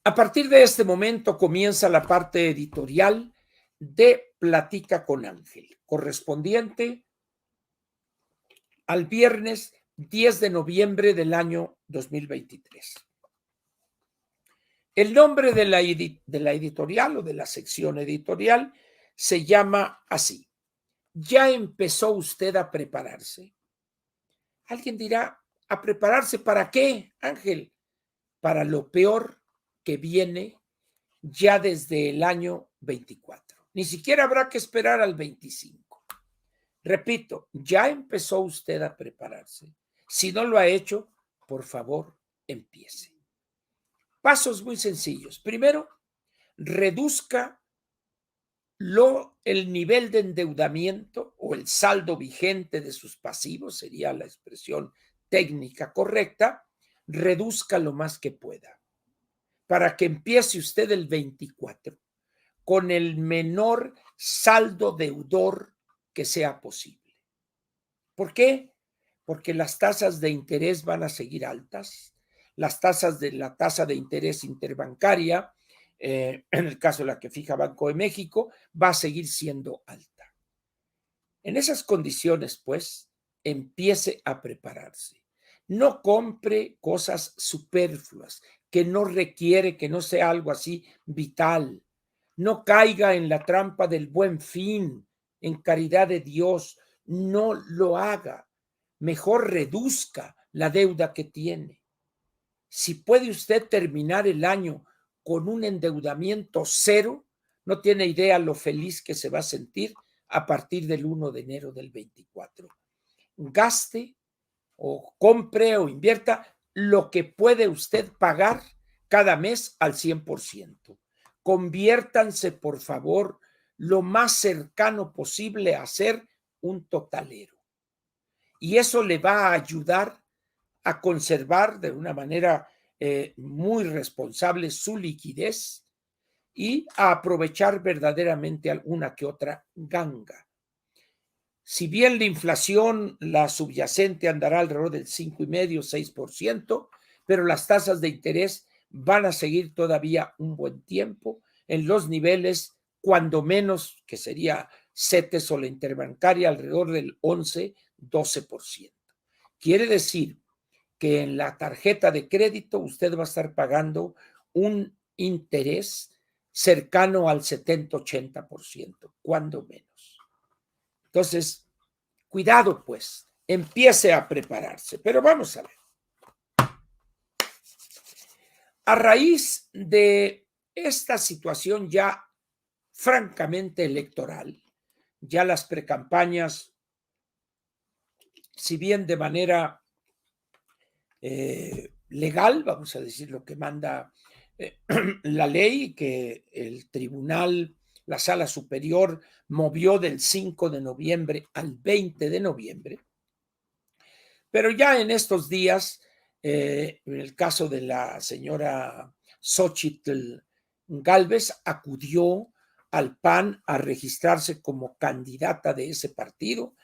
A partir de este momento comienza la parte editorial de Platica con Ángel, correspondiente al viernes 10 de noviembre del año 2023. El nombre de la editorial o de la sección editorial se llama así: ¿ya empezó usted a prepararse? Alguien dirá, ¿a prepararse para qué, Ángel? Para lo peor que viene ya desde el año 24. Ni siquiera habrá que esperar al 25. Repito, ya empezó usted a prepararse. Si no lo ha hecho, por favor, empiece. Pasos muy sencillos. Primero, reduzca el nivel de endeudamiento o el saldo vigente de sus pasivos, sería la expresión técnica correcta, reduzca lo más que pueda, para que empiece usted el 24 con el menor saldo deudor que sea posible. ¿Por qué? Porque las tasas de interés van a seguir altas. Las tasas de la tasa de interés interbancaria, en el caso de la que fija Banco de México, va a seguir siendo alta. En esas condiciones, pues, empiece a prepararse. No compre cosas superfluas, que no requiere, que no sea algo así vital. No caiga en la trampa del Buen Fin, en caridad de Dios. No lo haga. Mejor reduzca la deuda que tiene. Si puede usted terminar el año con un endeudamiento cero, no tiene idea lo feliz que se va a sentir a partir del 1 de enero del 24. Gaste o compre o invierta lo que puede usted pagar cada mes al 100%. Conviértanse, por favor, lo más cercano posible a ser un totalero. Y eso le va a ayudar a conservar de una manera muy responsable su liquidez y a aprovechar verdaderamente alguna que otra ganga. Si bien la inflación, la subyacente andará alrededor del 5,5-6%, pero las tasas de interés van a seguir todavía un buen tiempo en los niveles, cuando menos, que sería CETES o la interbancaria, alrededor del 11-12%. Quiere decir que en la tarjeta de crédito usted va a estar pagando un interés cercano al 70-80%, cuando menos. Entonces, cuidado pues, empiece a prepararse. Pero vamos a ver. A raíz de esta situación ya francamente electoral, ya las precampañas, si bien de manera legal, vamos a decir lo que manda la ley, que el tribunal, la sala superior, movió del 5 de noviembre al 20 de noviembre. Pero ya en estos días, en el caso de la señora Xóchitl Gálvez, acudió al PAN a registrarse como candidata de ese partido.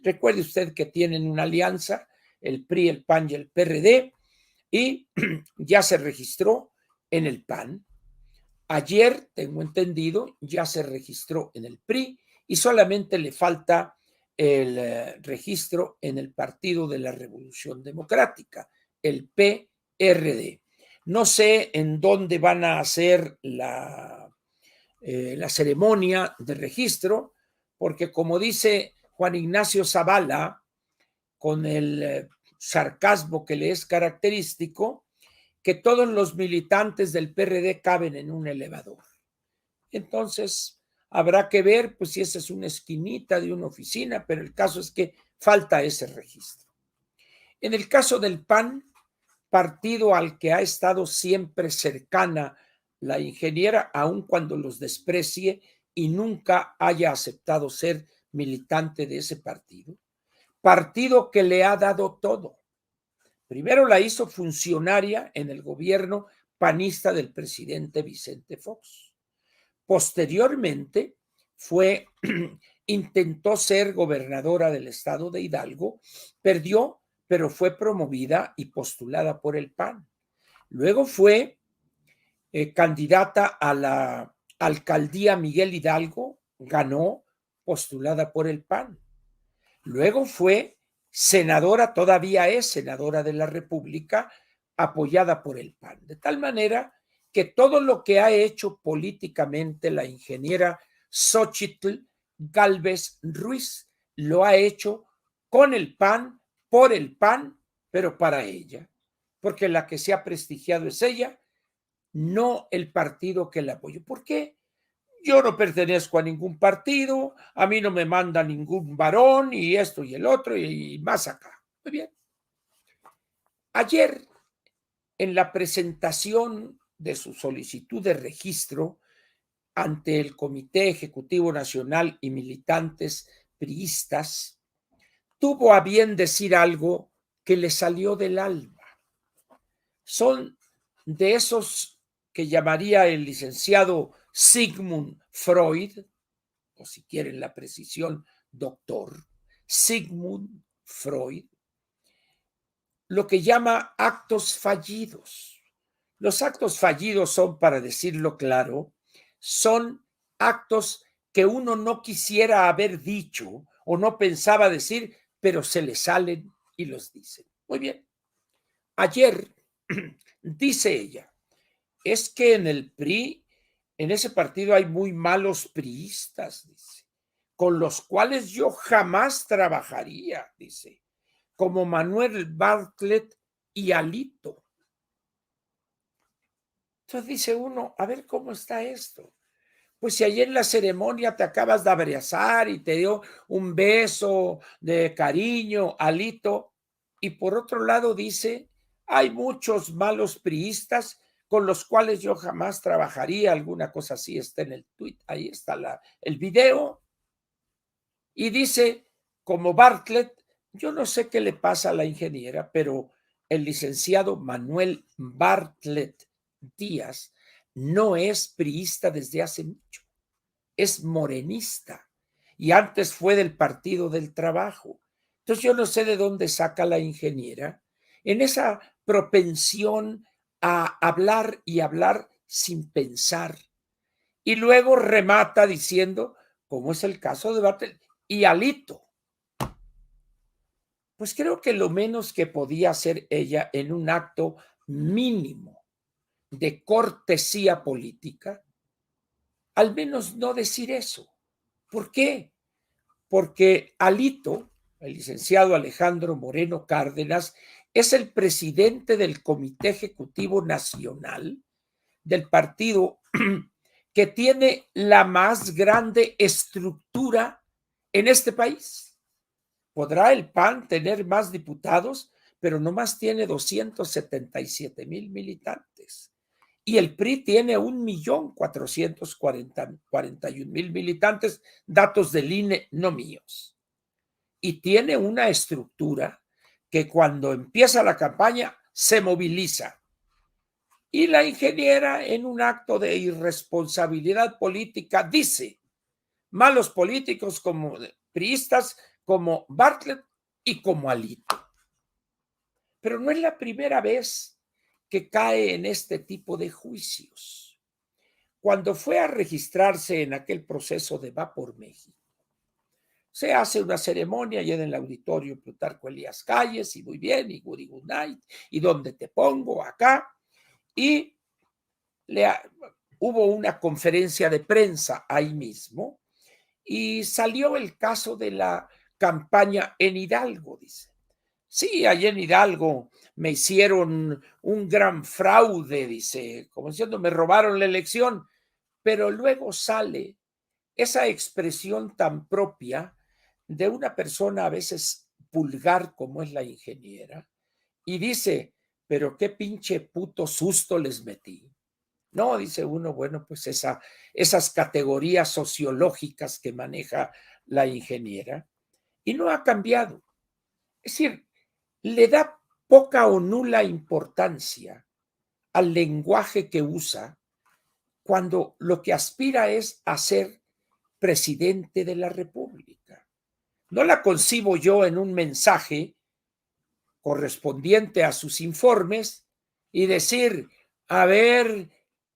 Recuerde usted que tienen una alianza, el PRI, el PAN y el PRD, y ya se registró en el PAN. Ayer, tengo entendido, ya se registró en el PRI y solamente le falta el registro en el Partido de la Revolución Democrática, el PRD. No sé en dónde van a hacer la ceremonia de registro, porque como dice Juan Ignacio Zavala, con el sarcasmo que le es característico, que todos los militantes del PRD caben en un elevador. Entonces, habrá que ver pues si esa es una esquinita de una oficina, pero el caso es que falta ese registro. En el caso del PAN, partido al que ha estado siempre cercana la ingeniera, aun cuando los desprecie y nunca haya aceptado ser militante de ese partido que le ha dado todo. Primero la hizo funcionaria en el gobierno panista del presidente Vicente Fox. Posteriormente intentó ser gobernadora del estado de Hidalgo, perdió, pero fue promovida y postulada por el PAN. Luego fue candidata a la alcaldía Miguel Hidalgo, ganó postulada por el PAN. Luego fue senadora, todavía es senadora de la República, apoyada por el PAN. De tal manera que todo lo que ha hecho políticamente la ingeniera Xóchitl Gálvez Ruiz lo ha hecho con el PAN, por el PAN, pero para ella, porque la que se ha prestigiado es ella, no el partido que la apoyó. ¿Por qué? Yo no pertenezco a ningún partido, a mí no me manda ningún varón y esto y el otro y más acá. Muy bien. Ayer, en la presentación de su solicitud de registro ante el Comité Ejecutivo Nacional y militantes priistas, tuvo a bien decir algo que le salió del alma. Son de esos que llamaría el licenciado Sigmund Freud, o si quieren la precisión, doctor Sigmund Freud, lo que llama actos fallidos. Los actos fallidos son, para decirlo claro, son actos que uno no quisiera haber dicho o no pensaba decir, pero se le salen y los dicen. Muy bien. Ayer dice ella, es que en el PRI, en ese partido hay muy malos priistas, dice, con los cuales yo jamás trabajaría, dice, como Manuel Bartlett y Alito. Entonces dice uno, a ver cómo está esto. Pues si ayer en la ceremonia te acabas de abrazar y te dio un beso de cariño, Alito, y por otro lado dice, hay muchos malos priistas con los cuales yo jamás trabajaría, alguna cosa así está en el tweet, ahí está el video, y dice, como Bartlett, yo no sé qué le pasa a la ingeniera, pero el licenciado Manuel Bartlett Díaz no es priista desde hace mucho, es morenista y antes fue del Partido del Trabajo. Entonces yo no sé de dónde saca la ingeniera en esa propensión a hablar y hablar sin pensar. Y luego remata diciendo, como es el caso de Bartlett y Alito. Pues creo que lo menos que podía hacer ella en un acto mínimo de cortesía política, al menos no decir eso. ¿Por qué? Porque Alito, el licenciado Alejandro Moreno Cárdenas, es el presidente del Comité Ejecutivo Nacional del partido que tiene la más grande estructura en este país. Podrá el PAN tener más diputados, pero nomás tiene 277,000 militantes. Y el PRI tiene 1,441,000 militantes, datos del INE, no míos. Y tiene una estructura que cuando empieza la campaña se moviliza. Y la ingeniera, en un acto de irresponsabilidad política, dice, malos políticos como priistas, como Bartlett y como Alito. Pero no es la primera vez que cae en este tipo de juicios. Cuando fue a registrarse en aquel proceso de Va por México, se hace una ceremonia allá en el auditorio Plutarco Elías Calles, y muy bien, y goody good night, y dónde te pongo, acá, y hubo una conferencia de prensa ahí mismo, y salió el caso de la campaña en Hidalgo, dice. Sí, allá en Hidalgo me hicieron un gran fraude, dice, como diciendo, me robaron la elección, pero luego sale esa expresión tan propia de una persona a veces vulgar como es la ingeniera, y dice, pero qué pinche puto susto les metí. No, dice uno, bueno, pues esas categorías sociológicas que maneja la ingeniera, y no ha cambiado. Es decir, le da poca o nula importancia al lenguaje que usa cuando lo que aspira es a ser presidente de la República. No la concibo yo en un mensaje correspondiente a sus informes y decir, a ver,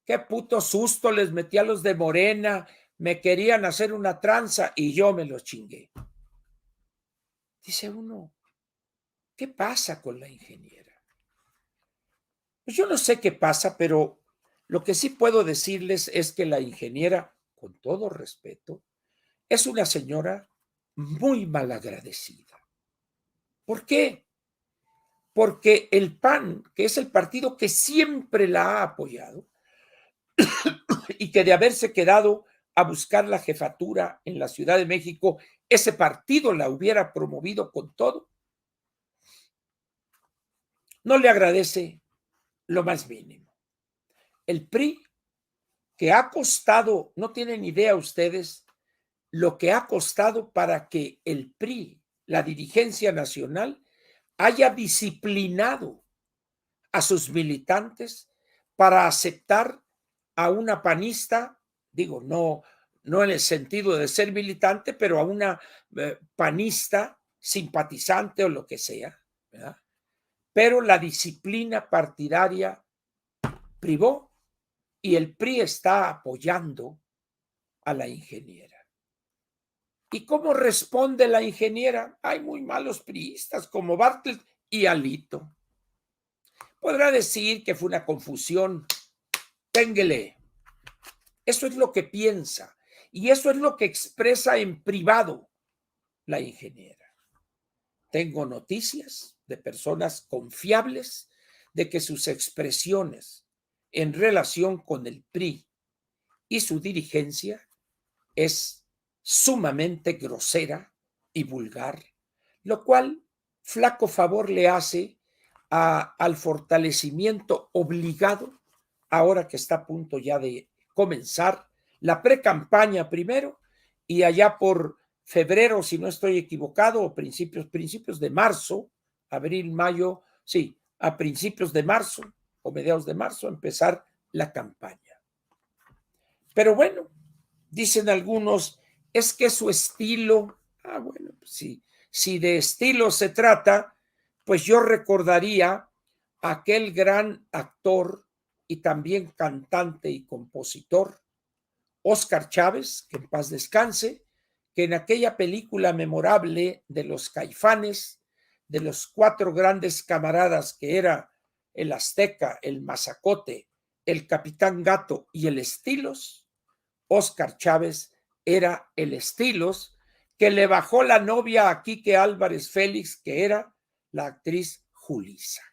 qué puto susto les metí a los de Morena, me querían hacer una tranza y yo me los chingué. Dice uno, ¿qué pasa con la ingeniera? Pues yo no sé qué pasa, pero lo que sí puedo decirles es que la ingeniera, con todo respeto, es una señora muy malagradecida. ¿Por qué? Porque el PAN, que es el partido que siempre la ha apoyado y que de haberse quedado a buscar la jefatura en la Ciudad de México, ese partido la hubiera promovido con todo, no le agradece lo más mínimo. El PRI, que ha costado, no tienen idea ustedes, lo que ha costado para que el PRI, la dirigencia nacional, haya disciplinado a sus militantes para aceptar a una panista, digo, no en el sentido de ser militante, pero a una panista simpatizante o lo que sea, ¿verdad? Pero la disciplina partidaria privó y el PRI está apoyando a la ingeniera. ¿Y cómo responde la ingeniera? Hay muy malos priistas como Bartlett y Alito. Podrá decir que fue una confusión. Ténguele. Eso es lo que piensa y eso es lo que expresa en privado la ingeniera. Tengo noticias de personas confiables de que sus expresiones en relación con el PRI y su dirigencia es sumamente grosera y vulgar, lo cual flaco favor le hace al fortalecimiento obligado, ahora que está a punto ya de comenzar la precampaña primero, y allá por febrero, si no estoy equivocado, o principios de marzo, abril, mayo, sí, a principios de marzo o mediados de marzo, empezar la campaña. Pero bueno, dicen algunos, es que su estilo, bueno, pues si de estilo se trata, pues yo recordaría a aquel gran actor y también cantante y compositor, Óscar Chávez, que en paz descanse, que en aquella película memorable de los Caifanes, de los 4 grandes camaradas que era el Azteca, el Mazacote, el Capitán Gato y el Estilos, Óscar Chávez era el Estilos que le bajó la novia a Quique Álvarez Félix, que era la actriz Julisa.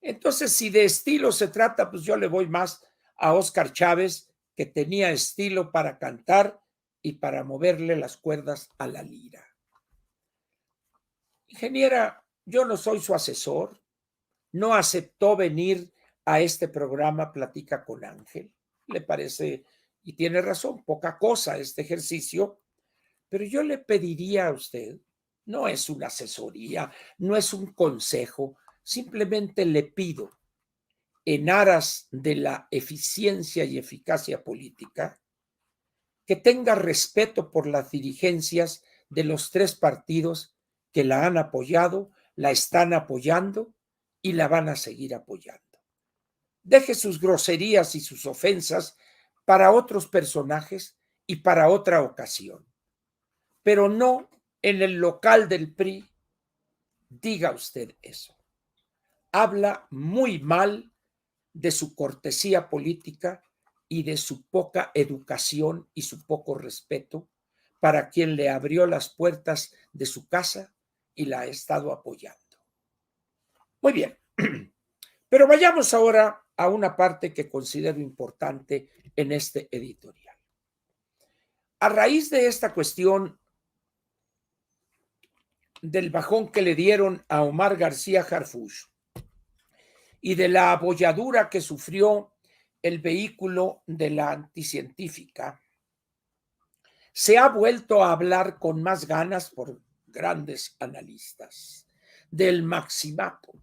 Entonces, si de estilo se trata, pues yo le voy más a Óscar Chávez, que tenía estilo para cantar y para moverle las cuerdas a la lira. Ingeniera, yo no soy su asesor, no aceptó venir a este programa Platica con Ángel. Le parece, y tiene razón, poca cosa este ejercicio, pero yo le pediría a usted, no es una asesoría, no es un consejo, simplemente le pido, en aras de la eficiencia y eficacia política, que tenga respeto por las dirigencias de los 3 partidos que la han apoyado, la están apoyando y la van a seguir apoyando. Deje sus groserías y sus ofensas para otros personajes y para otra ocasión, pero no en el local del PRI. Diga usted eso. Habla muy mal de su cortesía política y de su poca educación y su poco respeto para quien le abrió las puertas de su casa y la ha estado apoyando. Muy bien, pero vayamos ahora a una parte que considero importante en este editorial. A raíz de esta cuestión del bajón que le dieron a Omar García Harfuch y de la abolladura que sufrió el vehículo de la anticientífica, se ha vuelto a hablar con más ganas por grandes analistas del maximato.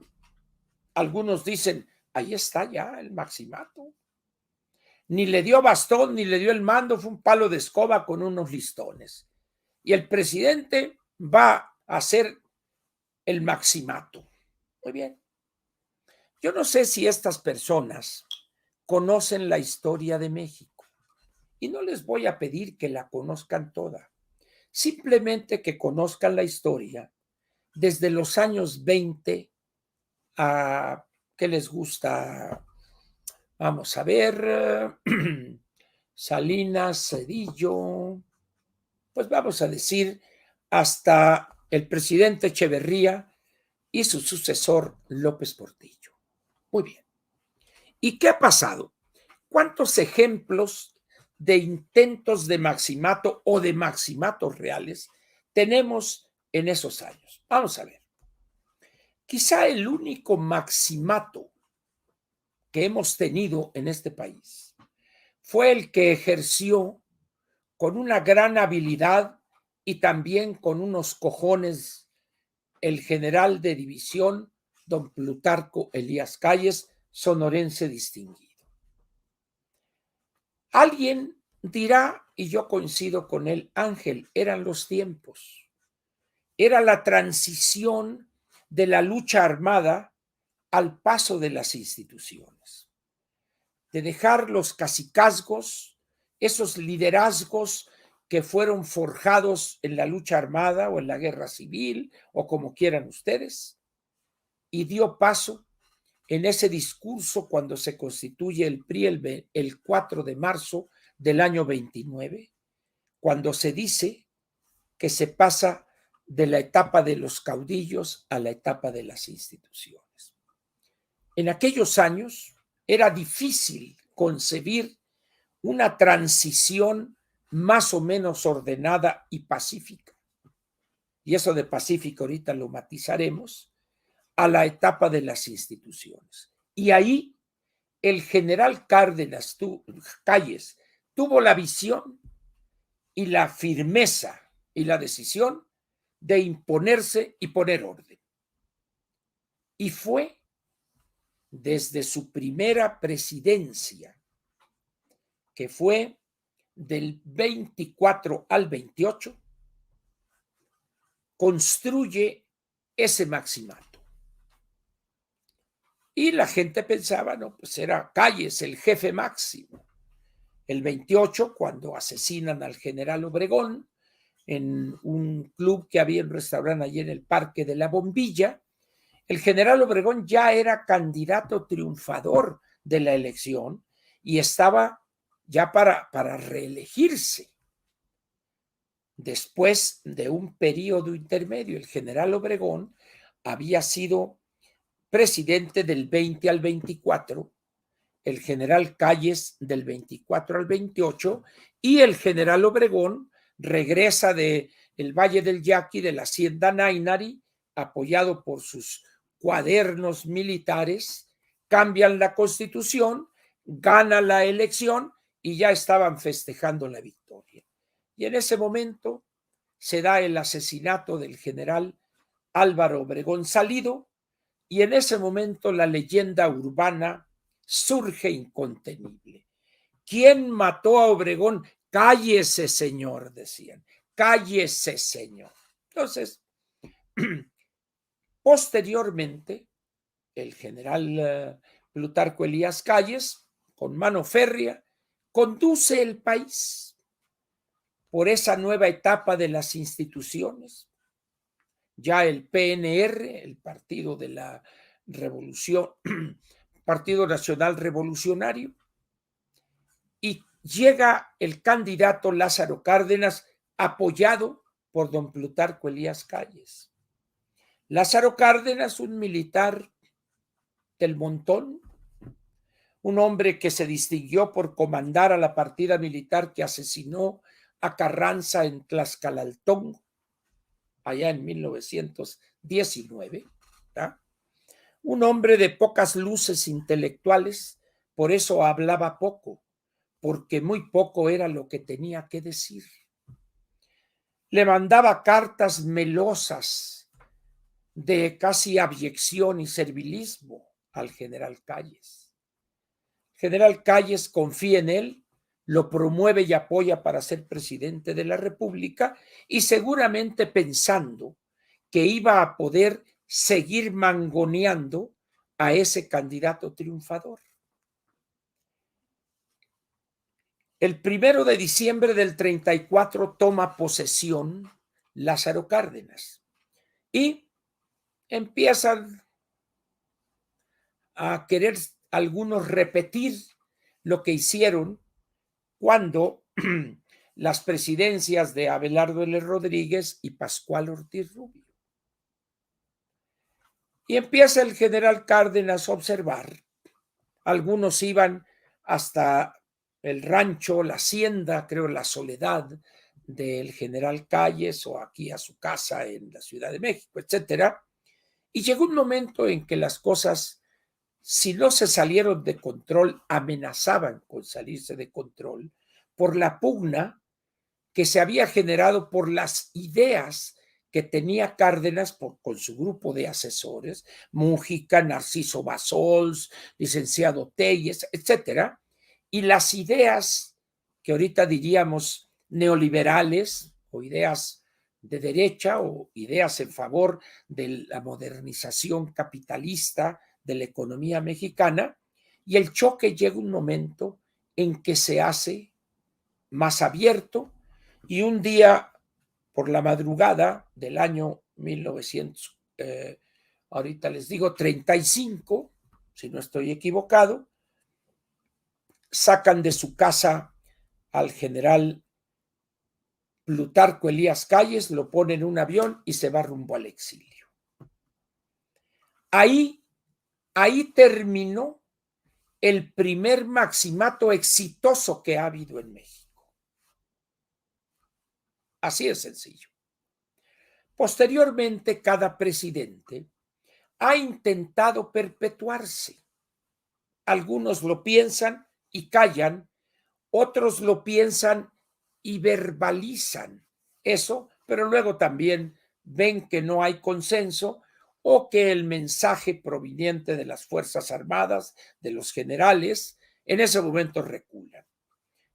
Algunos dicen, ahí está ya el maximato. Ni le dio bastón, ni le dio el mando, fue un palo de escoba con unos listones. Y el presidente va a hacer el maximato. Muy bien. Yo no sé si estas personas conocen la historia de México. Y no les voy a pedir que la conozcan toda, simplemente que conozcan la historia desde los años 20 a, ¿qué les gusta? Vamos a ver, Salinas, Cedillo, pues vamos a decir hasta el presidente Echeverría y su sucesor López Portillo. Muy bien. ¿Y qué ha pasado? ¿Cuántos ejemplos de intentos de maximato o de maximatos reales tenemos en esos años? Vamos a ver. Quizá el único maximato que hemos tenido en este país fue el que ejerció con una gran habilidad y también con unos cojones el general de división, don Plutarco Elías Calles, sonorense distinguido. Alguien dirá, y yo coincido con él, Ángel, eran los tiempos. Era la transición de la lucha armada al paso de las instituciones. De dejar los cacicazgos, esos liderazgos que fueron forjados en la lucha armada o en la guerra civil o como quieran ustedes, y dio paso en ese discurso cuando se constituye el PRI el 4 de marzo del año 29, cuando se dice que se pasa de la etapa de los caudillos a la etapa de las instituciones. En aquellos años era difícil concebir una transición más o menos ordenada y pacífica. Y eso de pacífico ahorita lo matizaremos, a la etapa de las instituciones. Y ahí el general Cárdenas Calles tuvo la visión y la firmeza y la decisión de imponerse y poner orden. Y fue desde su primera presidencia, que fue del 24 al 28, construye ese maximato. Y la gente pensaba, no, pues era Calles el jefe máximo. El 28, cuando asesinan al general Obregón en un club que había un restaurante allí en el Parque de la Bombilla, el general Obregón ya era candidato triunfador de la elección y estaba ya para reelegirse. Después de un periodo intermedio, el general Obregón había sido presidente del 20 al 24, el general Calles del 24 al 28, y el general Obregón regresa del Valle del Yaqui, de la hacienda Nainari, apoyado por sus cuadernos militares, cambian la constitución, gana la elección y ya estaban festejando la victoria. Y en ese momento se da el asesinato del general Álvaro Obregón Salido, y en ese momento la leyenda urbana surge incontenible. ¿Quién mató a Obregón? Cállese, señor, decían. Cállese, señor. Entonces, posteriormente, el general Plutarco Elías Calles, con mano férrea, conduce el país por esa nueva etapa de las instituciones. Ya el PNR, el Partido de la Revolución, Partido Nacional Revolucionario, y llega el candidato Lázaro Cárdenas, apoyado por don Plutarco Elías Calles. Lázaro Cárdenas, un militar del montón, un hombre que se distinguió por comandar a la partida militar que asesinó a Carranza en Tlaxcalaltongo, allá en 1919, ¿verdad? Un hombre de pocas luces intelectuales, por eso hablaba poco, porque muy poco era lo que tenía que decir. Le mandaba cartas melosas de casi abyección y servilismo al general Calles. El general Calles confía en él, lo promueve y apoya para ser presidente de la República y seguramente pensando que iba a poder seguir mangoneando a ese candidato triunfador. El 1 de diciembre del 34 toma posesión Lázaro Cárdenas y empiezan a querer algunos repetir lo que hicieron cuando las presidencias de Abelardo L. Rodríguez y Pascual Ortiz Rubio. Y empieza el general Cárdenas a observar. Algunos iban hasta el rancho, la hacienda, creo, la Soledad del general Calles, o aquí a su casa en la Ciudad de México, etcétera. Y llegó un momento en que las cosas, si no se salieron de control, amenazaban con salirse de control por la pugna que se había generado por las ideas que tenía Cárdenas con su grupo de asesores, Mújica, Narciso Bassols, licenciado Telles, etcétera, y las ideas que ahorita diríamos neoliberales o ideas de derecha o ideas en favor de la modernización capitalista de la economía mexicana, y el choque llega un momento en que se hace más abierto, y un día por la madrugada del año 1900, ahorita les digo 35, si no estoy equivocado, sacan de su casa al general Plutarco Elías Calles, lo ponen en un avión y se va rumbo al exilio. Ahí terminó el primer maximato exitoso que ha habido en México. Así de sencillo. Posteriormente, cada presidente ha intentado perpetuarse. Algunos lo piensan y callan, otros lo piensan y verbalizan eso, pero luego también ven que no hay consenso o que el mensaje proveniente de las Fuerzas Armadas, de los generales, en ese momento reculan.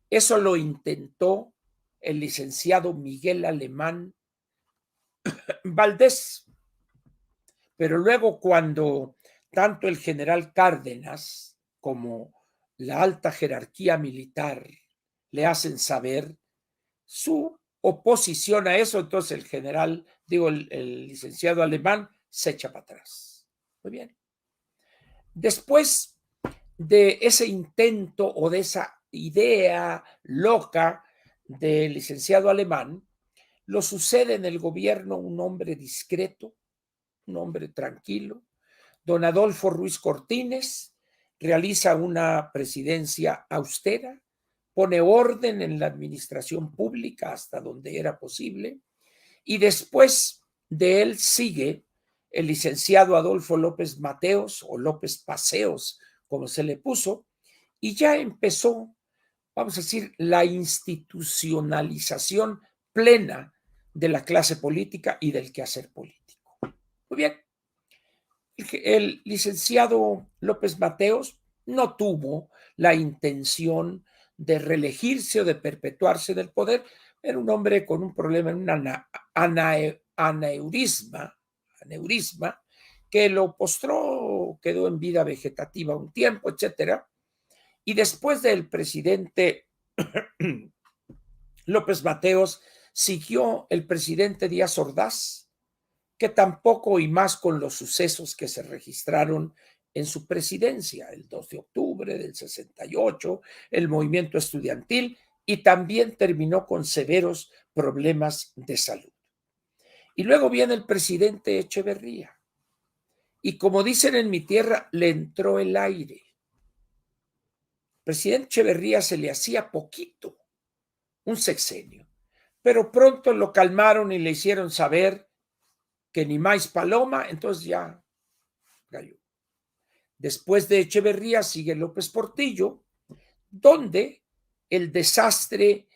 Eso lo intentó el licenciado Miguel Alemán Valdés. Pero luego, cuando tanto el general Cárdenas como la alta jerarquía militar le hacen saber su oposición a eso, entonces el general, el licenciado Alemán se echa para atrás. Muy bien. Después de ese intento o de esa idea loca del licenciado Alemán, lo sucede en el gobierno un hombre discreto, un hombre tranquilo, don Adolfo Ruiz Cortines, realiza una presidencia austera, pone orden en la administración pública hasta donde era posible, y después de él sigue el licenciado Adolfo López Mateos, o López Paseos, como se le puso, y ya empezó, vamos a decir, la institucionalización plena de la clase política y del quehacer político. Muy bien. El licenciado López Mateos no tuvo la intención de reelegirse o de perpetuarse del poder. Era un hombre con un problema, un aneurisma, que lo postró, quedó en vida vegetativa un tiempo, etcétera. Y después del presidente López Mateos siguió el presidente Díaz Ordaz, que tampoco, y más con los sucesos que se registraron en su presidencia, el 2 de octubre del 68, el movimiento estudiantil, y también terminó con severos problemas de salud. Y luego viene el presidente Echeverría, y como dicen en mi tierra, le entró el aire. El presidente Echeverría se le hacía poquito, un sexenio, pero pronto lo calmaron y le hicieron saber que ni más paloma, entonces ya cayó. Después de Echeverría sigue López Portillo, donde el desastre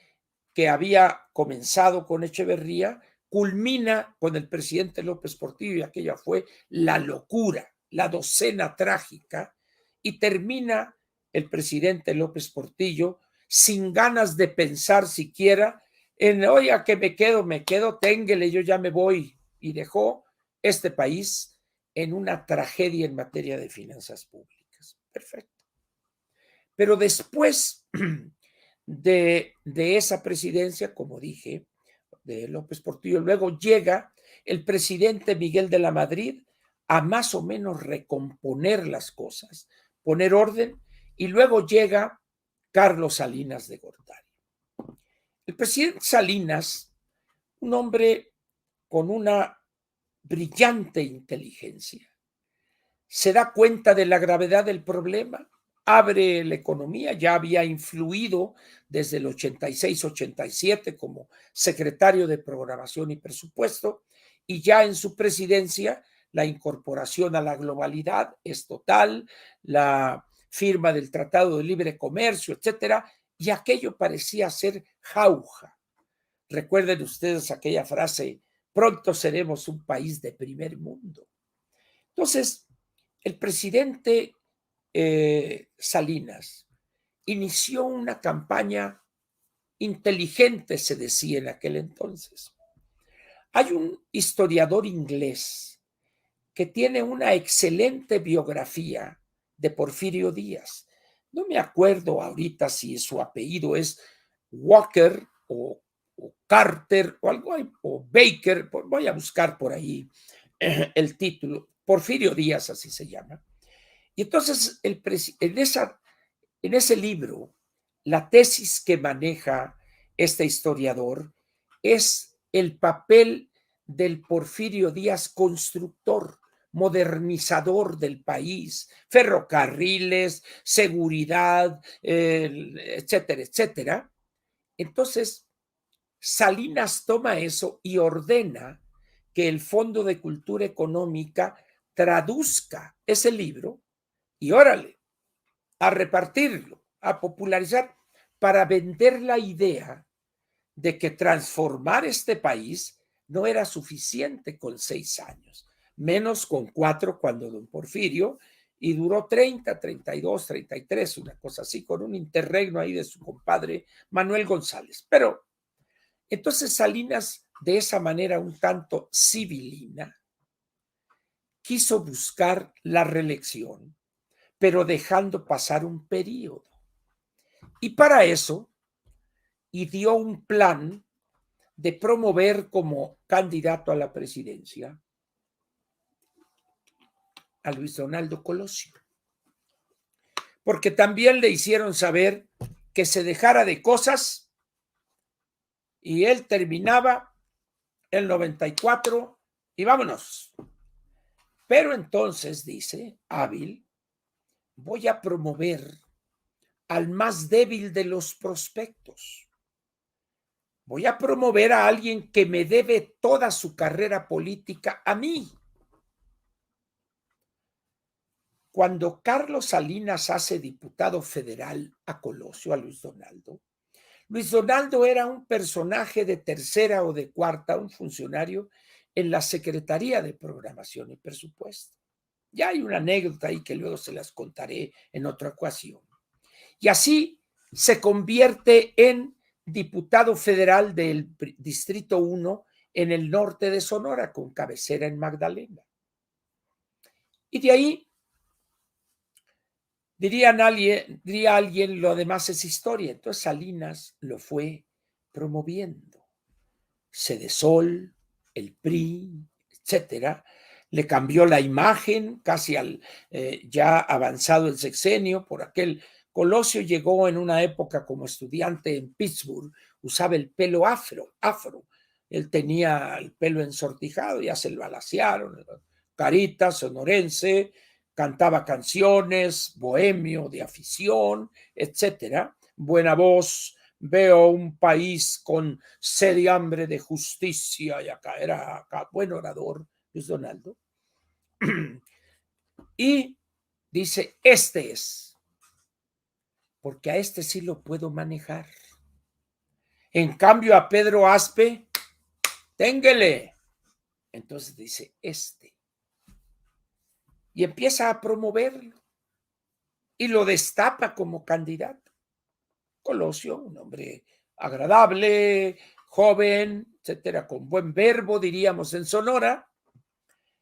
que había comenzado con Echeverría culmina con el presidente López Portillo, y aquella fue la locura, la docena trágica, y termina el presidente López Portillo sin ganas de pensar siquiera en, oiga, que me quedo, ténguele, yo ya me voy, y dejó este país en una tragedia en materia de finanzas públicas. Perfecto. Pero después de esa presidencia, como dije, de López Portillo. Luego llega el presidente Miguel de la Madrid a más o menos recomponer las cosas, poner orden, y luego llega Carlos Salinas de Gortari. El presidente Salinas, un hombre con una brillante inteligencia, se da cuenta de la gravedad del problema, abre la economía, ya había influido desde el 86-87 como secretario de Programación y Presupuesto, y ya en su presidencia la incorporación a la globalidad es total, la firma del Tratado de Libre Comercio, etcétera, y aquello parecía ser jauja. Recuerden ustedes aquella frase, pronto seremos un país de primer mundo. Entonces, el presidente Salinas inició una campaña inteligente, se decía en aquel entonces. Hay un historiador inglés que tiene una excelente biografía de Porfirio Díaz. No me acuerdo ahorita si su apellido es Walker o Carter o algo, o Baker, voy a buscar por ahí el título, Porfirio Díaz, así se llama. Y entonces en ese libro, la tesis que maneja este historiador es el papel del Porfirio Díaz constructor, modernizador del país, ferrocarriles, seguridad, etcétera, etcétera. Entonces, Salinas toma eso y ordena que el Fondo de Cultura Económica traduzca ese libro y órale, a repartirlo, a popularizar, para vender la idea de que transformar este país no era suficiente con 6 años, menos con 4 cuando don Porfirio, y duró 30, 32, 33, una cosa así, con un interregno ahí de su compadre Manuel González. Pero entonces Salinas, de esa manera un tanto civilina, quiso buscar la reelección, pero dejando pasar un periodo. Y para eso ideó un plan de promover como candidato a la presidencia a Luis Donaldo Colosio, porque también le hicieron saber que se dejara de cosas y él terminaba el 94 y vámonos. Pero entonces, dice Hábil, voy a promover al más débil de los prospectos. Voy a promover a alguien que me debe toda su carrera política a mí. Cuando Carlos Salinas hace diputado federal a Colosio, a Luis Donaldo era un personaje de tercera o de cuarta, un funcionario en la Secretaría de Programación y Presupuesto. Ya hay una anécdota ahí que luego se las contaré en otra ocasión. Y así se convierte en diputado federal del Distrito 1 en el norte de Sonora, con cabecera en Magdalena. Y de ahí diría alguien, lo demás es historia. Entonces Salinas lo fue promoviendo. Cedesol, el PRI, etcétera. Le cambió la imagen casi al ya avanzado el sexenio. Por aquel Colosio llegó en una época como estudiante en Pittsburgh, usaba el pelo afro. Él tenía el pelo ensortijado, ya se lo balacearon, carita sonorense, cantaba canciones, bohemio, de afición, etcétera. Buena voz, veo un país con sed y hambre de justicia, y acá era buen orador Luis Donaldo. Y dice, este es, porque a este sí lo puedo manejar. En cambio a Pedro Aspe, téngale. Entonces dice, este. Y empieza a promoverlo. Y lo destapa como candidato. Colosio, un hombre agradable, joven, etcétera, con buen verbo, diríamos en Sonora,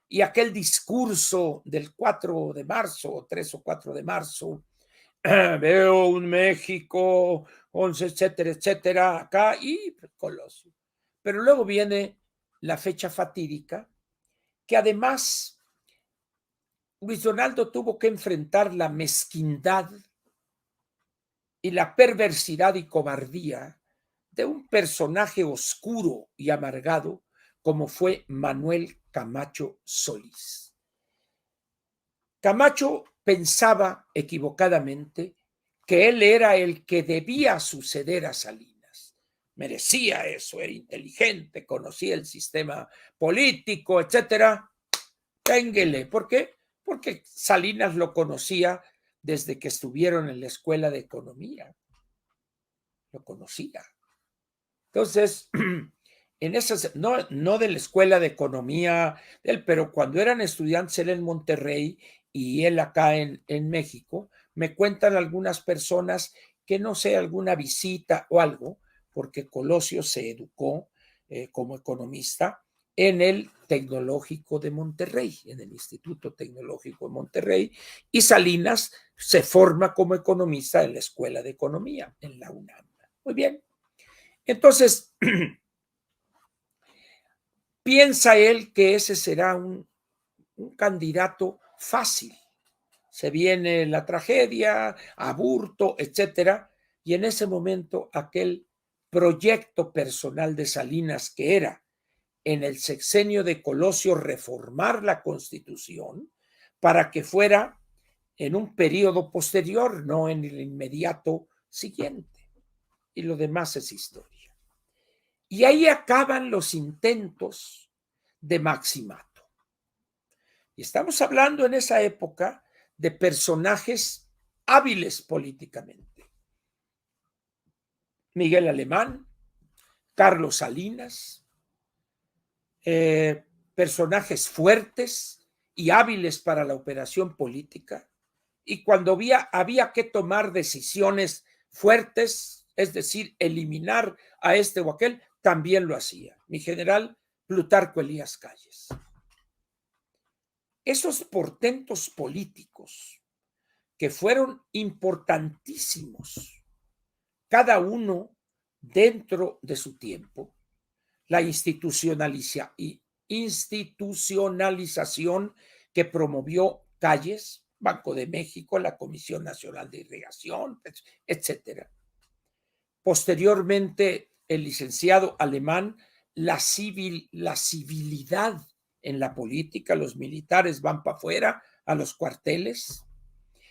y aquel discurso del 4 de marzo, 3 o 4 de marzo, veo un México, 11, etcétera, etcétera, acá y Colosio. Pero luego viene la fecha fatídica, que además Luis Donaldo tuvo que enfrentar la mezquindad y la perversidad y cobardía de un personaje oscuro y amargado como fue Manuel Camacho Solís. Camacho pensaba equivocadamente que él era el que debía suceder a Salinas. Merecía eso, era inteligente, conocía el sistema político, etcétera. Ténguele. ¿Por qué? Porque Salinas lo conocía desde que estuvieron en la escuela de economía. Lo conocía. Entonces, en esas, no de la escuela de economía, pero cuando eran estudiantes él en Monterrey y él acá en México, me cuentan algunas personas que no sé, alguna visita o algo, porque Colosio se educó como economista en el Tecnológico de Monterrey, en el Instituto Tecnológico de Monterrey, y Salinas se forma como economista en la Escuela de Economía, en la UNAM. Muy bien. Entonces, piensa él que ese será un candidato fácil. Se viene la tragedia, Aburto, etcétera, y en ese momento aquel proyecto personal de Salinas que era en el sexenio de Colosio reformar la Constitución para que fuera en un periodo posterior, no en el inmediato siguiente. Y lo demás es historia. Y ahí acaban los intentos de Maximato. Y estamos hablando en esa época de personajes hábiles políticamente. Miguel Alemán, Carlos Salinas, personajes fuertes y hábiles para la operación política. Y cuando había que tomar decisiones fuertes, es decir, eliminar a este o aquel, también lo hacía. Mi general Plutarco Elías Calles. Esos portentos políticos que fueron importantísimos, cada uno dentro de su tiempo, la institucionalización que promovió Calles, Banco de México, la Comisión Nacional de Irrigación, etcétera. Posteriormente, el licenciado Alemán, la civilidad en la política, los militares van para afuera a los cuarteles,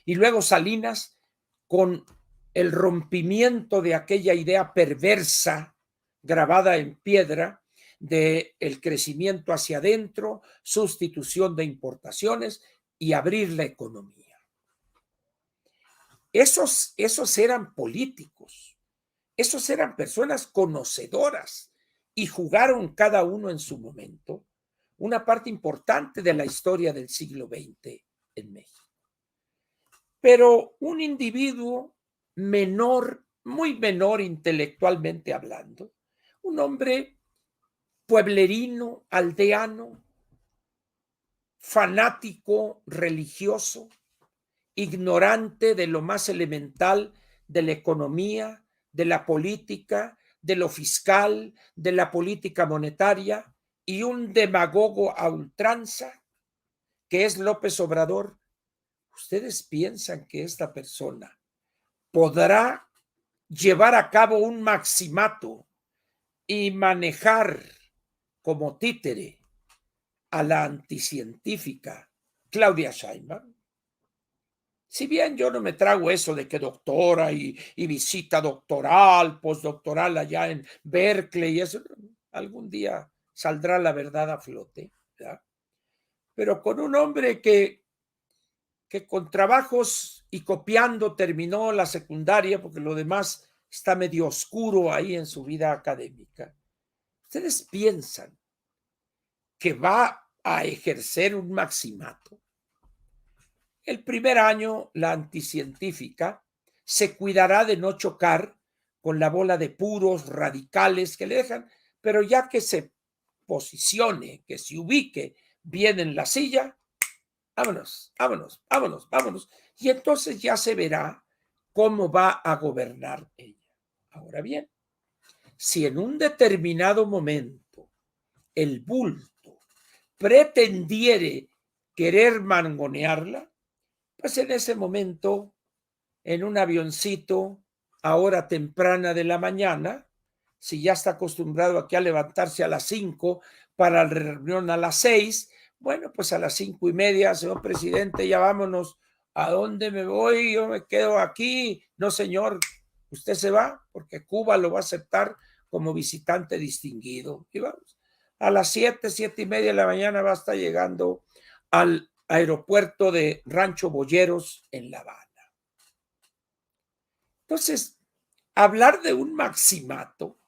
y luego Salinas con el rompimiento de aquella idea perversa grabada en piedra de el crecimiento hacia adentro, sustitución de importaciones y abrir la economía. Esos eran políticos, esos eran personas conocedoras y jugaron cada uno en su momento una parte importante de la historia del siglo XX en México. Pero un individuo menor, muy menor intelectualmente hablando, un hombre pueblerino, aldeano, fanático, religioso, ignorante de lo más elemental de la economía, de la política, de lo fiscal, de la política monetaria, y un demagogo a ultranza, que es López Obrador. ¿Ustedes piensan que esta persona podrá llevar a cabo un maximato y manejar como títere a la anticientífica Claudia Sheinbaum? Si bien yo no me trago eso de que doctora y visita doctoral, postdoctoral allá en Berkeley, y eso, algún día saldrá la verdad a flote, ¿verdad? Pero con un hombre que con trabajos y copiando terminó la secundaria, porque lo demás está medio oscuro ahí en su vida académica. ¿Ustedes piensan que va a ejercer un maximato? El primer año, la anticientífica se cuidará de no chocar con la bola de puros radicales que le dejan, pero ya que se posicione, que se ubique bien en la silla, vámonos, vámonos, vámonos, vámonos. Y entonces ya se verá cómo va a gobernar ella. Ahora bien, si en un determinado momento el bulto pretendiere querer mangonearla, pues en ese momento, en un avioncito a hora temprana de la mañana, si ya está acostumbrado aquí a levantarse a las 5 para la reunión a las 6, bueno, pues a las 5:30, señor presidente, ya vámonos. ¿A dónde me voy? Yo me quedo aquí. No, señor, usted se va porque Cuba lo va a aceptar como visitante distinguido. Y vamos, a las 7:30 de la mañana va a estar llegando al aeropuerto de Rancho Boyeros en La Habana. Entonces, hablar de un maximato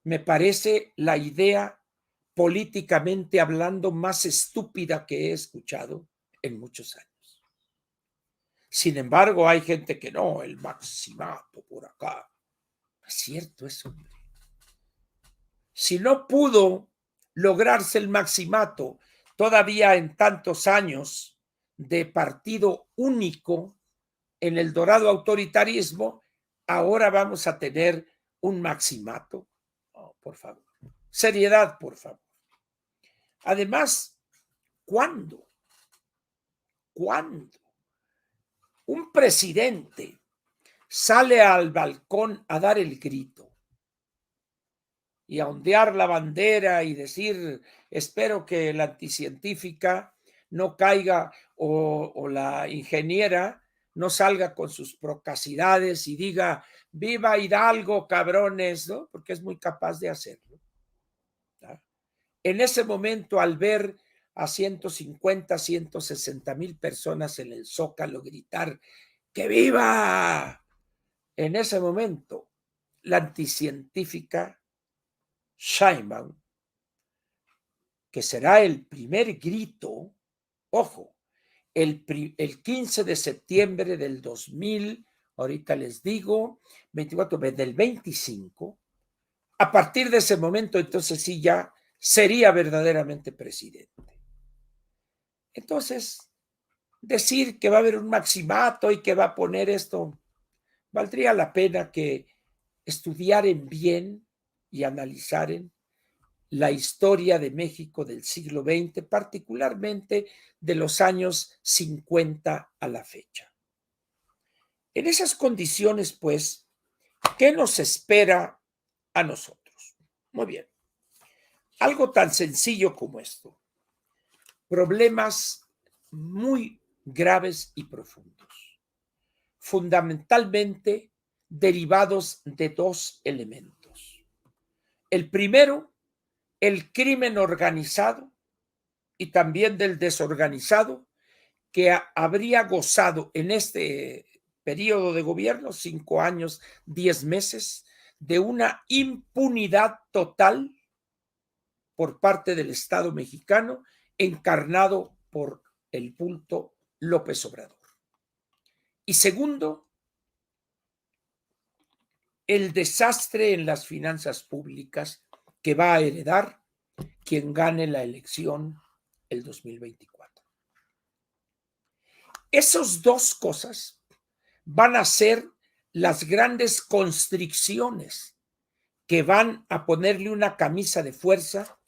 me parece la idea políticamente hablando más estúpida que he escuchado en muchos años. Sin embargo, hay gente que no, el maximato por acá. No es cierto eso, hombre. Si no pudo lograrse el maximato todavía en tantos años de partido único en el dorado autoritarismo, ahora vamos a tener un maximato. Oh, por favor. Seriedad, por favor. Además, ¿cuándo? ¿Cuándo un presidente sale al balcón a dar el grito y a ondear la bandera y decir, espero que la anticientífica no caiga o la ingeniera no salga con sus procacidades y diga, viva Hidalgo, cabrones, ¿no? Porque es muy capaz de hacerlo. ¿No? En ese momento, al ver a 150, 160,000 personas en el Zócalo gritar, ¡que viva! En ese momento, la anticientífica Sheinbaum, que será el primer grito, ojo, el 15 de septiembre del 2000, ahorita les digo, 24 del 25, a partir de ese momento, entonces sí ya sería verdaderamente presidente. Entonces, decir que va a haber un maximato y que va a poner esto, valdría la pena que estudiaren bien y analizaren la historia de México del siglo XX, particularmente de los años 50 a la fecha. En esas condiciones, pues, ¿qué nos espera a nosotros? Muy bien, algo tan sencillo como esto. Problemas muy graves y profundos, fundamentalmente derivados de dos elementos. El primero, el crimen organizado y también del desorganizado que habría gozado en este periodo de gobierno, 5 años, 10 meses, de una impunidad total por parte del Estado mexicano, encarnado por el bulto López Obrador. Y segundo, el desastre en las finanzas públicas que va a heredar quien gane la elección el 2024. Esas dos cosas van a ser las grandes constricciones que van a ponerle una camisa de fuerza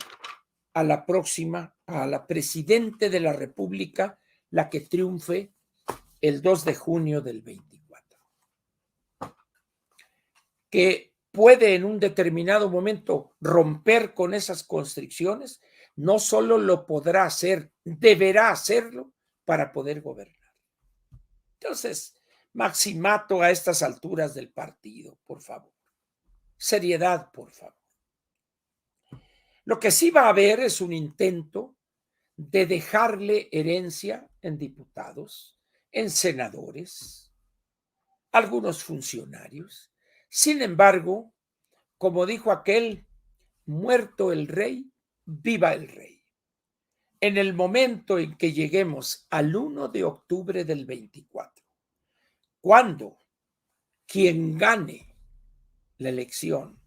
a la próxima, a la presidente de la República, la que triunfe el 2 de junio del 24. Que puede en un determinado momento romper con esas constricciones, no solo lo podrá hacer, deberá hacerlo para poder gobernar. Entonces, maximato a estas alturas del partido, por favor. Seriedad, por favor. Lo que sí va a haber es un intento de dejarle herencia en diputados, en senadores, algunos funcionarios. Sin embargo, como dijo aquel, muerto el rey, viva el rey. En el momento en que lleguemos al 1 de octubre del 24, cuando quien gane la elección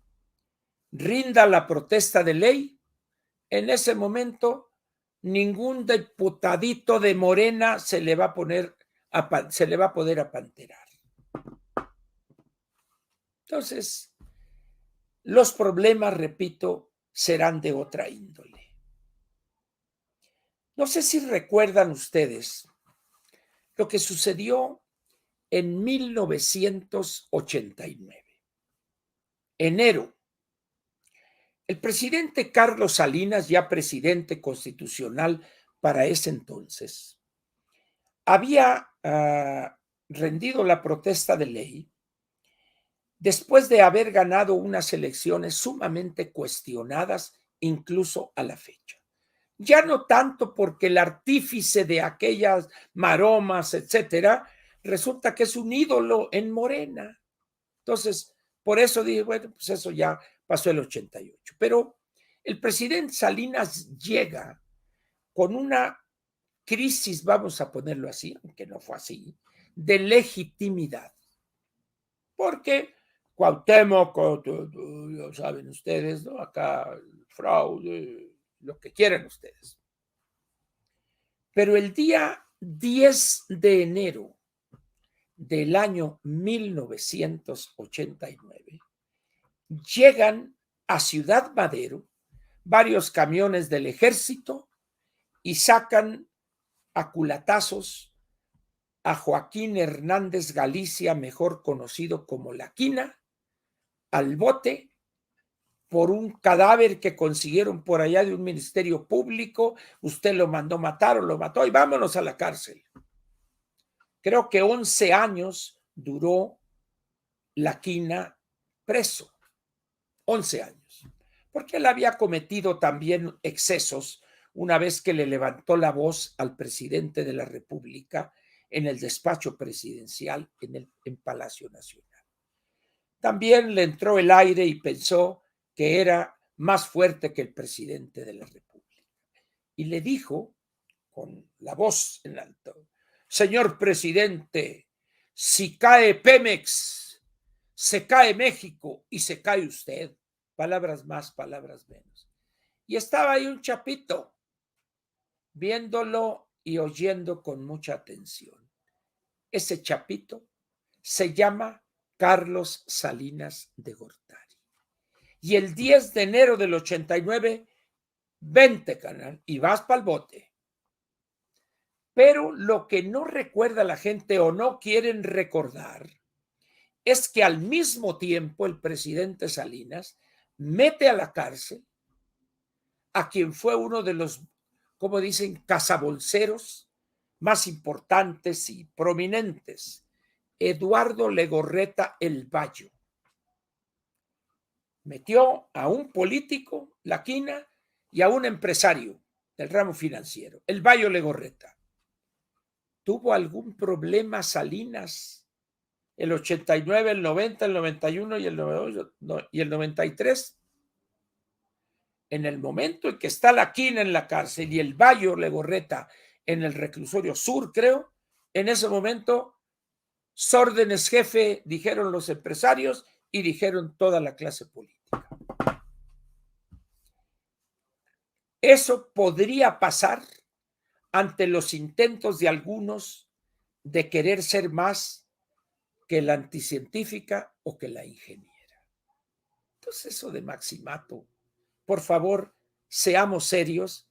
rinda la protesta de ley, en ese momento ningún diputadito de Morena se le va a poder apanterar. Entonces, los problemas, repito, serán de otra índole. No sé si recuerdan ustedes lo que sucedió en 1989, enero. El presidente Carlos Salinas, ya presidente constitucional para ese entonces, había rendido la protesta de ley después de haber ganado unas elecciones sumamente cuestionadas, incluso a la fecha. Ya no tanto porque el artífice de aquellas maromas, etcétera, resulta que es un ídolo en Morena. Entonces, por eso dije, bueno, pues eso ya pasó el 88. Pero el presidente Salinas llega con una crisis, vamos a ponerlo así, aunque no fue así, de legitimidad. Porque Cuauhtémoc, ya saben ustedes, ¿no? Acá fraude, lo que quieran ustedes. Pero el día 10 de enero del año 1989, llegan a Ciudad Madero varios camiones del ejército y sacan a culatazos a Joaquín Hernández Galicia, mejor conocido como La Quina, al bote por un cadáver que consiguieron por allá de un ministerio público. Usted lo mandó matar o lo mató y vámonos a la cárcel. Creo que 11 años duró La Quina preso. 11 años. Porque él había cometido también excesos una vez que le levantó la voz al presidente de la República en el despacho presidencial en Palacio Nacional. También le entró el aire y pensó que era más fuerte que el presidente de la República. Y le dijo con la voz en alto: señor presidente, si cae Pemex, se cae México y se cae usted. Palabras más, palabras menos. Y estaba ahí un chapito viéndolo y oyendo con mucha atención. Ese chapito se llama Carlos Salinas de Gortari. Y el 10 de enero del 89, vente, canal, y vas para el bote. Pero lo que no recuerda la gente o no quieren recordar es que al mismo tiempo el presidente Salinas mete a la cárcel a quien fue uno de los, como dicen, cazabolseros más importantes y prominentes, Eduardo Legorreta el Bayo. Metió a un político, La Quina, y a un empresario del ramo financiero, el Bayo Legorreta. ¿Tuvo algún problema Salinas el 89, el 90, el 91 y el 93? En el momento en que está La Quina en la cárcel y el Bayo Legorreta en el reclusorio sur, creo, en ese momento, sórdenes jefe, dijeron los empresarios y dijeron toda la clase política. Eso podría pasar ante los intentos de algunos de querer ser más que la anticientífica o que la ingeniera. Entonces, eso de maximato, por favor, seamos serios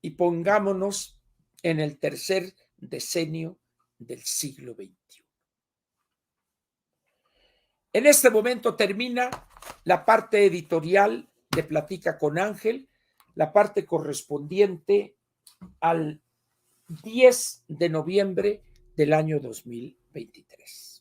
y pongámonos en el tercer decenio del siglo XXI. En este momento termina la parte editorial de Platica con Ángel, la parte correspondiente al 10 de noviembre del año 2023.